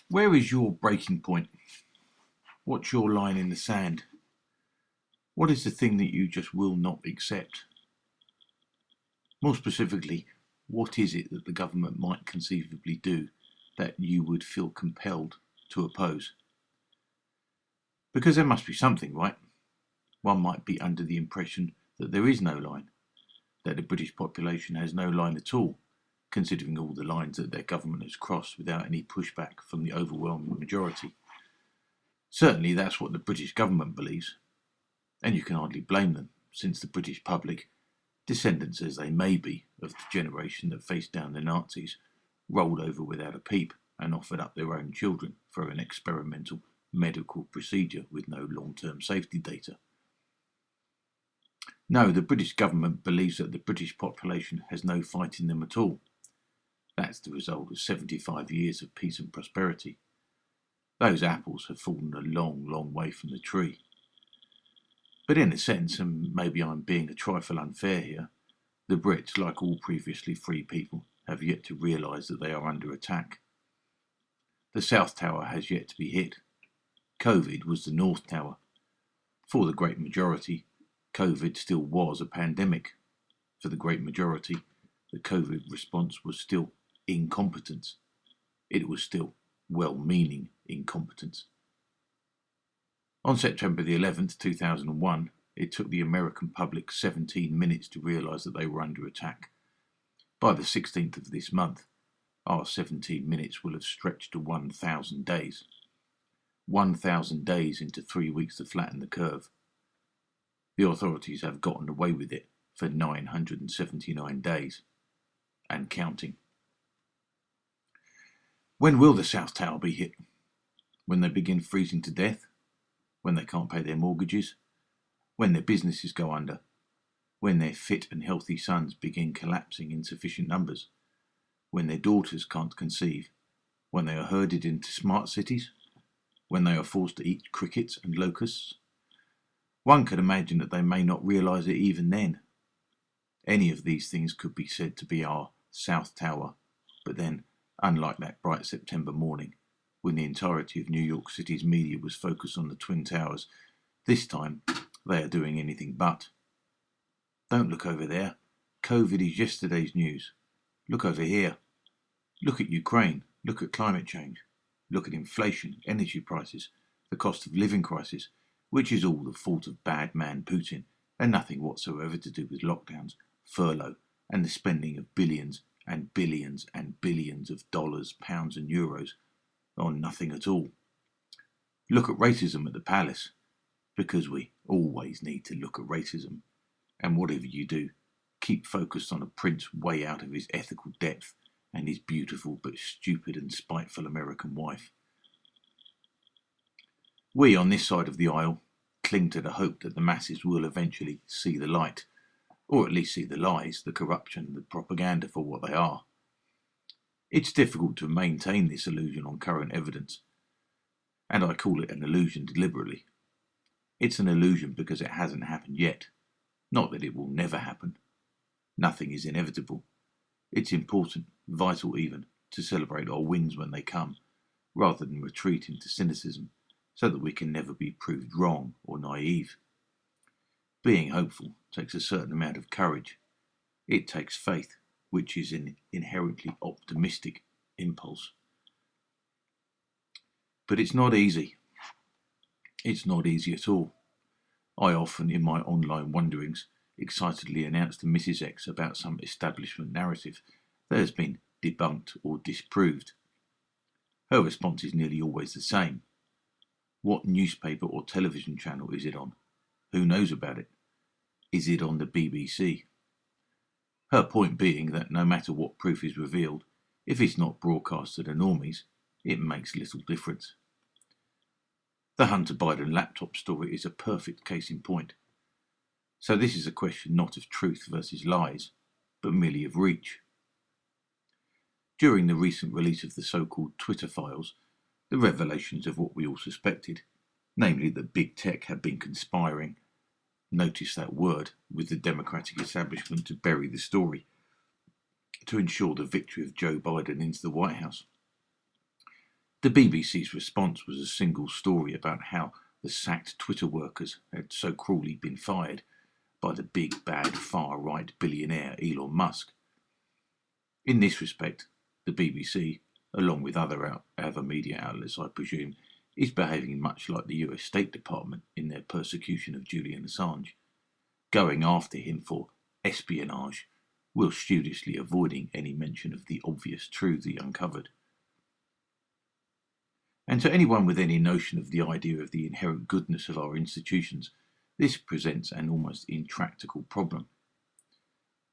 Where is your breaking point? What's your line in the sand? What is the thing that you just will not accept? More specifically, what is it that the government might conceivably do that you would feel compelled to oppose? Because there must be something, right? One might be under the impression that there is no line, that the British population has no line at all, considering all the lines that their government has crossed without any pushback from the overwhelming majority. Certainly that's what the British government believes, and you can hardly blame them, since the British public, descendants as they may be of the generation that faced down the Nazis, rolled over without a peep and offered up their own children for an experimental medical procedure with no long-term safety data. No, the British government believes that the British population has no fight in them at all. That's the result of 75 years of peace and prosperity. Those apples have fallen a long, long way from the tree. But in a sense, and maybe I'm being a trifle unfair here, the Brits, like all previously free people, have yet to realise that they are under attack. The South Tower has yet to be hit. COVID was the North Tower. For the great majority, COVID still was a pandemic. For the great majority, the COVID response was still incompetence. It was still well-meaning incompetence. On September the 11th, 2001, it took the American public 17 minutes to realise that they were under attack. By the 16th of this month, our 17 minutes will have stretched to 1,000 days. 1,000 days into 3 weeks to flatten the curve. The authorities have gotten away with it for 979 days, and counting. When will the South Tower be hit? When they begin freezing to death? When they can't pay their mortgages? When their businesses go under? When their fit and healthy sons begin collapsing in sufficient numbers? When their daughters can't conceive? When they are herded into smart cities? When they are forced to eat crickets and locusts? One could imagine that they may not realise it even then. Any of these things could be said to be our South Tower, but then, unlike that bright September morning, when the entirety of New York City's media was focused on the Twin Towers, this time they are doing anything but. Don't look over there. COVID is yesterday's news. Look over here. Look at Ukraine. Look at climate change. Look at inflation, energy prices, the cost of living crisis, which is all the fault of bad man Putin and nothing whatsoever to do with lockdowns, furlough, and the spending of billions and billions and billions of dollars, pounds and euros on nothing at all. Look at racism at the palace, because we always need to look at racism, and whatever you do, keep focused on a prince way out of his ethical depth and his beautiful but stupid and spiteful American wife. We on this side of the aisle cling to the hope that the masses will eventually see the light, or at least see the lies, the corruption, the propaganda for what they are. It's difficult to maintain this illusion on current evidence, and I call it an illusion deliberately. It's an illusion because it hasn't happened yet, not that it will never happen. Nothing is inevitable. It's important, vital even, to celebrate our wins when they come, rather than retreat into cynicism, so that we can never be proved wrong or naive. Being hopeful takes a certain amount of courage. It takes faith, which is an inherently optimistic impulse. But it's not easy. It's not easy at all. I often, in my online wanderings, excitedly announce to Mrs. X about some establishment narrative that has been debunked or disproved. Her response is nearly always the same. What newspaper or television channel is it on? Who knows about it? Is it on the BBC? Her point being that no matter what proof is revealed, if it's not broadcast to the normies, it makes little difference. The Hunter Biden laptop story is a perfect case in point. So this is a question not of truth versus lies, but merely of reach. During the recent release of the so-called Twitter files, the revelations of what we all suspected, namely that big tech had been conspiring, notice that word, with the Democratic establishment to bury the story, to ensure the victory of Joe Biden into the White House. The BBC's response was a single story about how the sacked Twitter workers had so cruelly been fired by the big bad far-right billionaire Elon Musk. In this respect, the BBC, along with other media outlets I presume, is behaving much like the US State Department in their persecution of Julian Assange, going after him for espionage, while studiously avoiding any mention of the obvious truth he uncovered. And to anyone with any notion of the idea of the inherent goodness of our institutions, this presents an almost intractable problem.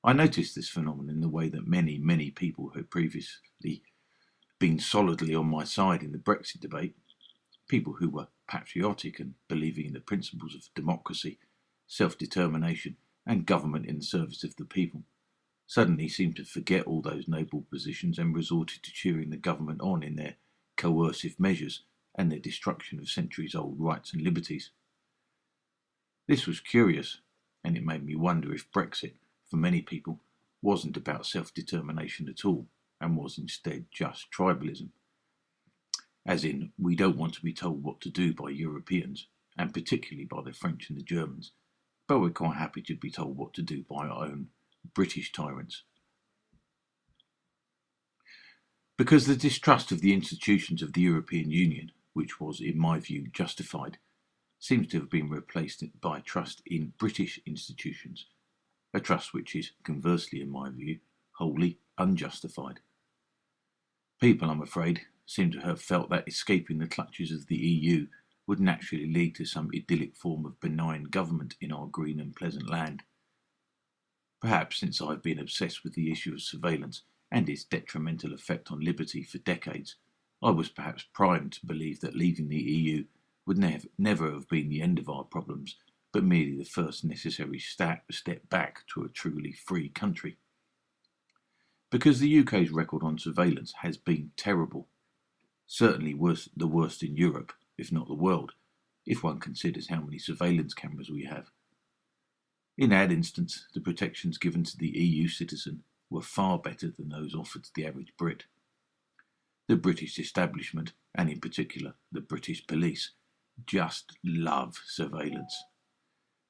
I noticed this phenomenon in the way that many people who had previously been solidly on my side in the Brexit debate, people who were patriotic and believing in the principles of democracy, self-determination and government in the service of the people, suddenly seemed to forget all those noble positions and resorted to cheering the government on in their coercive measures and their destruction of centuries-old rights and liberties. This was curious, and it made me wonder if Brexit, for many people, wasn't about self-determination at all, and was instead just tribalism. As in, we don't want to be told what to do by Europeans, and particularly by the French and the Germans, but we're quite happy to be told what to do by our own British tyrants. Because the distrust of the institutions of the European Union, which was, in my view, justified, seems to have been replaced by trust in British institutions, a trust which is, conversely, in my view, wholly unjustified. People, I'm afraid, seem to have felt that escaping the clutches of the EU would naturally lead to some idyllic form of benign government in our green and pleasant land. Perhaps since I've been obsessed with the issue of surveillance and its detrimental effect on liberty for decades, I was perhaps primed to believe that leaving the EU would never have been the end of our problems, but merely the first necessary step back to a truly free country. Because the UK's record on surveillance has been terrible, certainly the worst in Europe, if not the world, if one considers how many surveillance cameras we have. In that instance, the protections given to the EU citizen were far better than those offered to the average Brit. The British establishment, and in particular the British police, just love surveillance.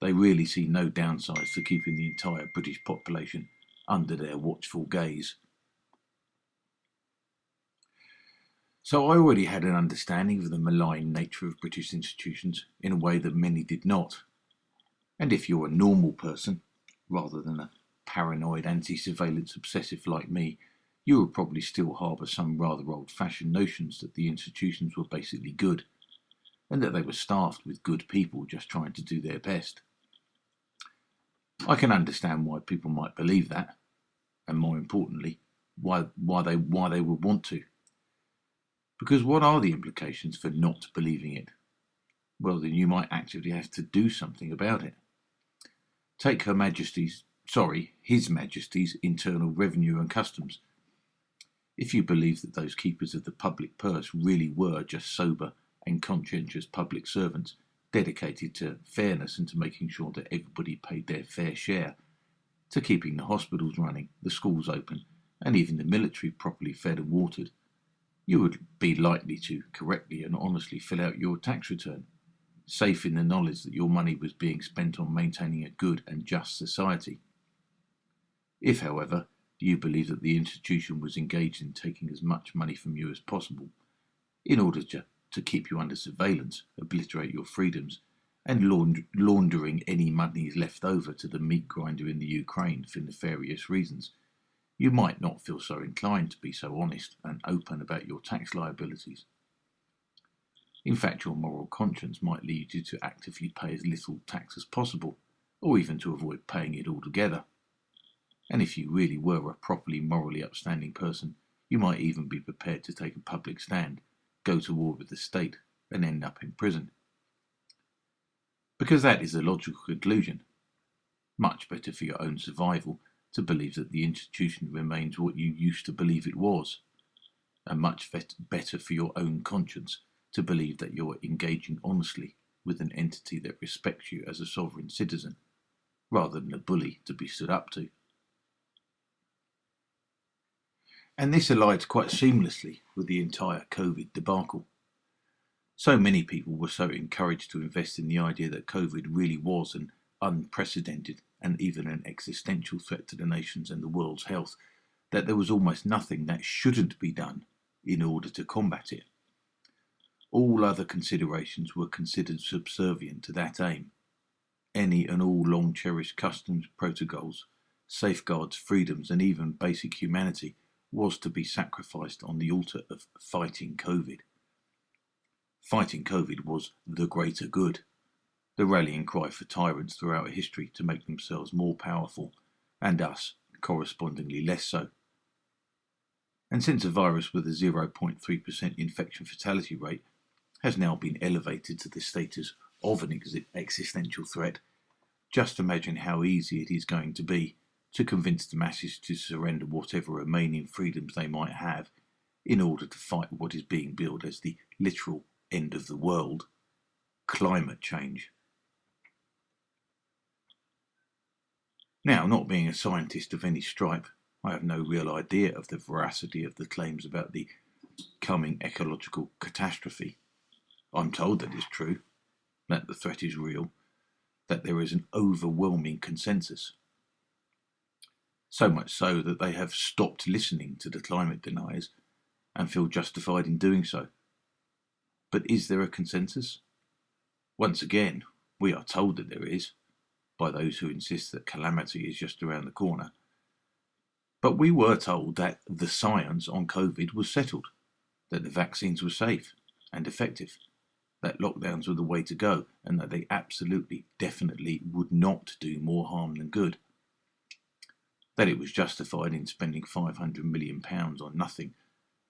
They really see no downsides to keeping the entire British population under their watchful gaze. So I already had an understanding of the malign nature of British institutions in a way that many did not. And if you're a normal person, rather than a paranoid anti-surveillance obsessive like me, you would probably still harbour some rather old-fashioned notions that the institutions were basically good, and that they were staffed with good people just trying to do their best. I can understand why people might believe that, and more importantly, why they would want to. Because what are the implications for not believing it? Well, then you might actively have to do something about it. Take His Majesty's Internal Revenue and Customs. If you believe that those keepers of the public purse really were just sober and conscientious public servants, dedicated to fairness and to making sure that everybody paid their fair share, to keeping the hospitals running, the schools open, and even the military properly fed and watered, you would be likely to correctly and honestly fill out your tax return, safe in the knowledge that your money was being spent on maintaining a good and just society. If, however, you believe that the institution was engaged in taking as much money from you as possible, in order to keep you under surveillance, obliterate your freedoms, and laundering any money left over to the meat grinder in the Ukraine for nefarious reasons, you might not feel so inclined to be so honest and open about your tax liabilities. In fact, your moral conscience might lead you to actively pay as little tax as possible, or even to avoid paying it altogether. And if you really were a properly morally upstanding person, you might even be prepared to take a public stand, go to war with the state, and end up in prison. Because that is the logical conclusion. Much better for your own survival to believe that the institution remains what you used to believe it was, and much better for your own conscience to believe that you're engaging honestly with an entity that respects you as a sovereign citizen, rather than a bully to be stood up to. And this allied quite seamlessly with the entire COVID debacle. So many people were so encouraged to invest in the idea that COVID really was an unprecedented and even an existential threat to the nation's and the world's health, that there was almost nothing that shouldn't be done in order to combat it. All other considerations were considered subservient to that aim. Any and all long-cherished customs, protocols, safeguards, freedoms, and even basic humanity was to be sacrificed on the altar of fighting COVID. Fighting COVID was the greater good, the rallying cry for tyrants throughout history to make themselves more powerful, and us correspondingly less so. And since a virus with a 0.3% infection fatality rate has now been elevated to the status of an existential threat, just imagine how easy it is going to be to convince the masses to surrender whatever remaining freedoms they might have in order to fight what is being billed as the literal end of the world, climate change. Now, not being a scientist of any stripe, I have no real idea of the veracity of the claims about the coming ecological catastrophe. I'm told that it's true, that the threat is real, that there is an overwhelming consensus. So much so that they have stopped listening to the climate deniers and feel justified in doing so. But is there a consensus? Once again, we are told that there is, by those who insist that calamity is just around the corner. But we were told that the science on COVID was settled, that the vaccines were safe and effective, that lockdowns were the way to go, and that they absolutely, definitely would not do more harm than good. That it was justified in spending £500 million on nothing,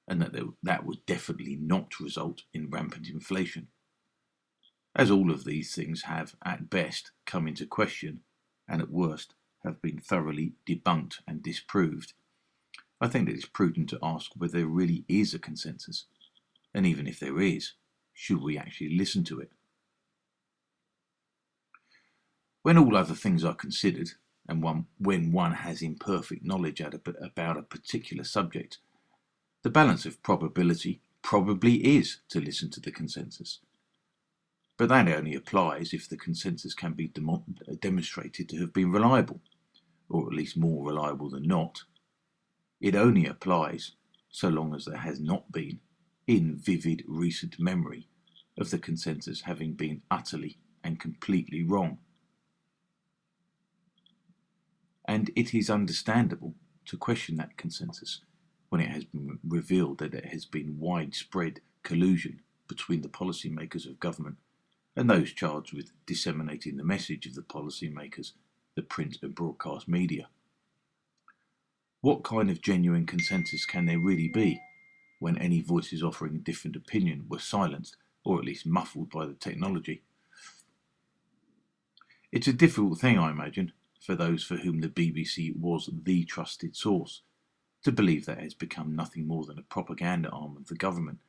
and that would definitely not result in rampant inflation. As all of these things have, at best, come into question, and at worst, have been thoroughly debunked and disproved, I think that it's prudent to ask whether there really is a consensus, and even if there is, should we actually listen to it? When all other things are considered, and when one has imperfect knowledge about a particular subject, the balance of probability probably is to listen to the consensus. But that only applies if the consensus can be demonstrated to have been reliable, or at least more reliable than not. It only applies so long as there has not been, in vivid recent memory, of the consensus having been utterly and completely wrong. And it is understandable to question that consensus when it has been revealed that there has been widespread collusion between the policymakers of government and those charged with disseminating the message of the policymakers, the print and broadcast media. What kind of genuine consensus can there really be when any voices offering a different opinion were silenced, or at least muffled by the technology? It's a difficult thing, I imagine, for those for whom the BBC was the trusted source, to believe that it has become nothing more than a propaganda arm of the government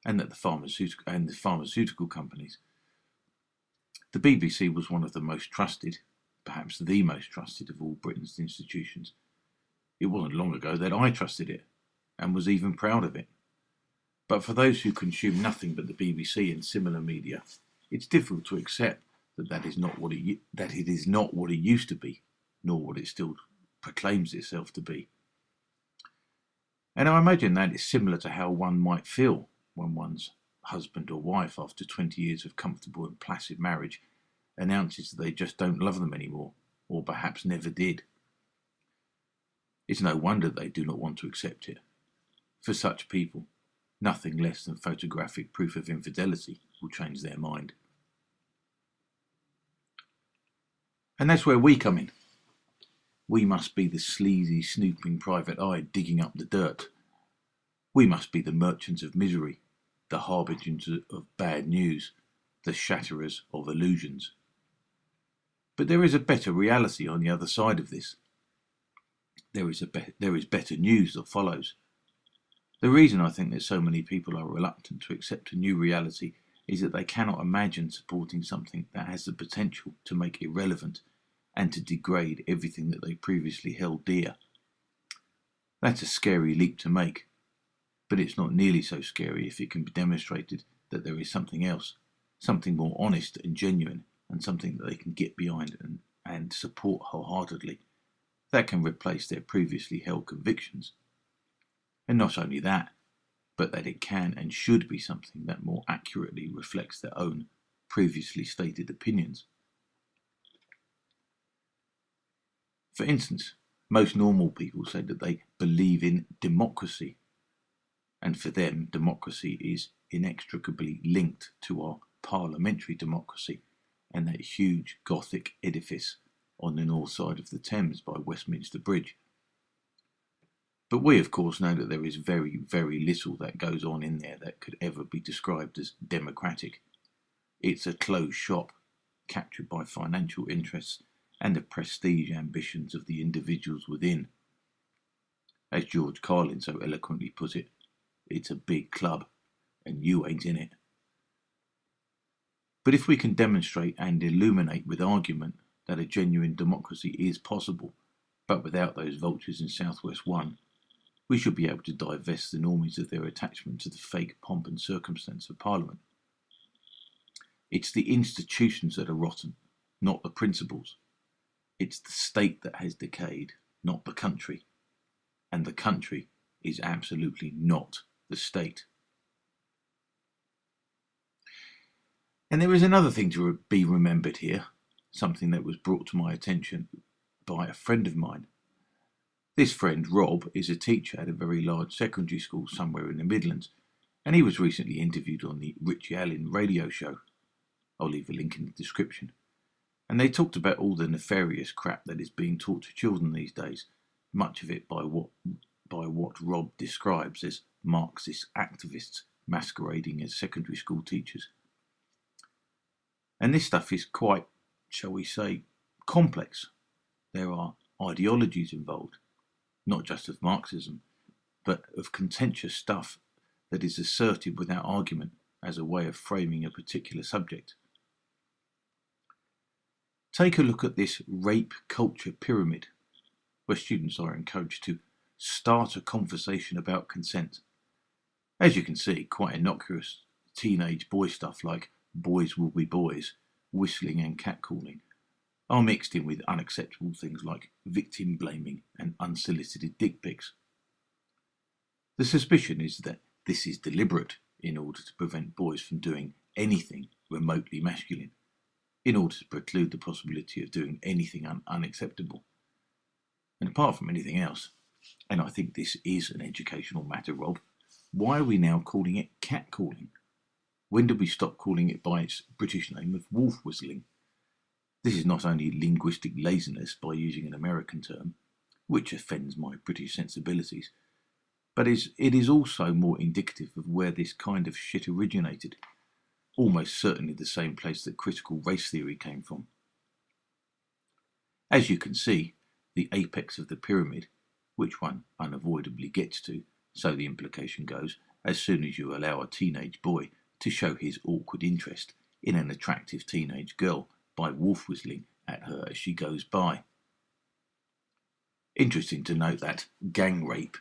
and that the pharmaceutical companies. The BBC was one of the most trusted, perhaps the most trusted of all Britain's institutions. It wasn't long ago that I trusted it, and was even proud of it. But for those who consume nothing but the BBC and similar media, it's difficult to accept that it is not what it used to be, nor what it still proclaims itself to be. And I imagine that is similar to how one might feel when one's husband or wife, after 20 years of comfortable and placid marriage, announces that they just don't love them anymore, or perhaps never did. It's no wonder they do not want to accept it. For such people, nothing less than photographic proof of infidelity will change their mind. And that's where we come in. We must be the sleazy, snooping private eye digging up the dirt. We must be the merchants of misery, the harbingers of bad news, the shatterers of illusions. But there is a better reality on the other side of this. There is better news that follows. The reason I think that so many people are reluctant to accept a new reality is that they cannot imagine supporting something that has the potential to make irrelevant and to degrade everything that they previously held dear. That's a scary leap to make, but it's not nearly so scary if it can be demonstrated that there is something else, something more honest and genuine, and something that they can get behind and support wholeheartedly, that can replace their previously held convictions. And not only that, but that it can and should be something that more accurately reflects their own previously stated opinions. For instance, most normal people say that they believe in democracy, and for them, democracy is inextricably linked to our parliamentary democracy and that huge Gothic edifice on the north side of the Thames by Westminster Bridge. But we, of course, know that there is very, very little that goes on in there that could ever be described as democratic. It's a closed shop, captured by financial interests and the prestige ambitions of the individuals within. As George Carlin so eloquently put it, it's a big club, and you ain't in it. But if we can demonstrate and illuminate with argument that a genuine democracy is possible, but without those vultures in Southwest 1, we should be able to divest the normies of their attachment to the fake pomp and circumstance of Parliament. It's the institutions that are rotten, not the principles. It's the state that has decayed, not the country. And the country is absolutely not the state. And there is another thing to be remembered here, something that was brought to my attention by a friend of mine. This friend, Rob, is a teacher at a very large secondary school somewhere in the Midlands, and he was recently interviewed on the Richie Allen radio show. I'll leave a link in the description. And they talked about all the nefarious crap that is being taught to children these days, much of it by what Rob describes as Marxist activists masquerading as secondary school teachers. And this stuff is quite, shall we say, complex. There are ideologies involved, not just of Marxism, but of contentious stuff that is asserted without argument as a way of framing a particular subject. Take a look at this rape culture pyramid, where students are encouraged to start a conversation about consent. As you can see, quite innocuous teenage boy stuff like boys will be boys, whistling and catcalling, are mixed in with unacceptable things like victim blaming and unsolicited dick pics. The suspicion is that this is deliberate in order to prevent boys from doing anything remotely masculine, in order to preclude the possibility of doing anything unacceptable. And apart from anything else, and I think this is an educational matter, Rob, why are we now calling it catcalling? When did we stop calling it by its British name of wolf whistling? This is not only linguistic laziness by using an American term, which offends my British sensibilities, but it is also more indicative of where this kind of shit originated, almost certainly the same place that critical race theory came from. As you can see, the apex of the pyramid, which one unavoidably gets to, so the implication goes, as soon as you allow a teenage boy to show his awkward interest in an attractive teenage girl by wolf whistling at her as she goes by. Interesting to note that gang rape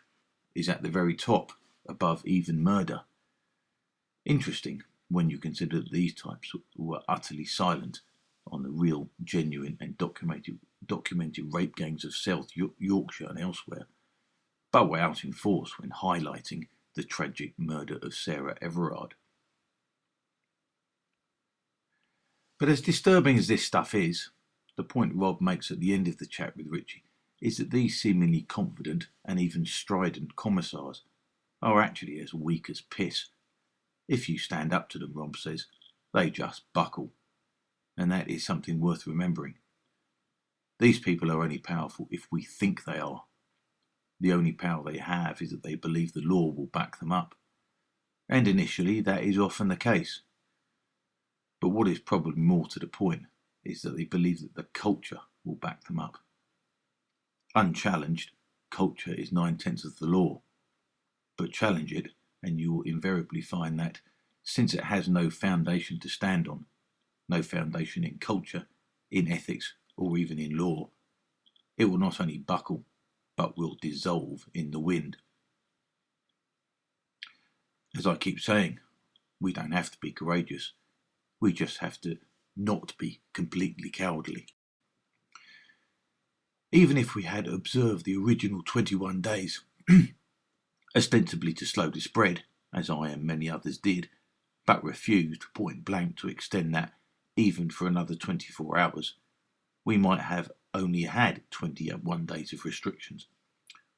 is at the very top, above even murder. Interesting when you consider that these types were utterly silent on the real, genuine and documented rape gangs of South Yorkshire and elsewhere, but were out in force when highlighting the tragic murder of Sarah Everard. But as disturbing as this stuff is, the point Rob makes at the end of the chat with Richie is that these seemingly confident and even strident commissars are actually as weak as piss. If you stand up to them, Rob says, they just buckle. And that is something worth remembering. These people are only powerful if we think they are. The only power they have is that they believe the law will back them up. And initially, that is often the case. But what is probably more to the point is that they believe that the culture will back them up. Unchallenged, culture is 9/10 of the law. But challenge it, and you will invariably find that, since it has no foundation to stand on, no foundation in culture, in ethics, or even in law, it will not only buckle, but will dissolve in the wind. As I keep saying, we don't have to be courageous. We just have to not be completely cowardly. Even if we had observed the original 21 days, ostensibly to slow the spread, as I and many others did, but refused point blank to extend that even for another 24 hours, we might have only had 21 days of restrictions,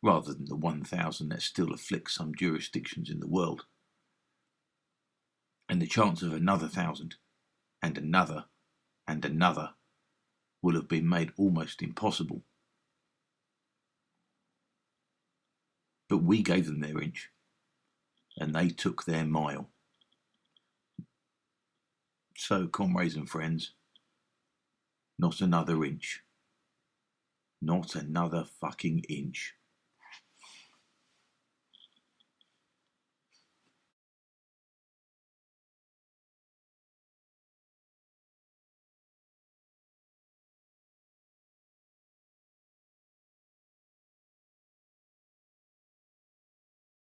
rather than the 1,000 that still afflict some jurisdictions in the world. And the chance of another 1,000, and another, and another, will have been made almost impossible. But we gave them their inch, and they took their mile. So, comrades and friends, not another inch. Not another fucking inch.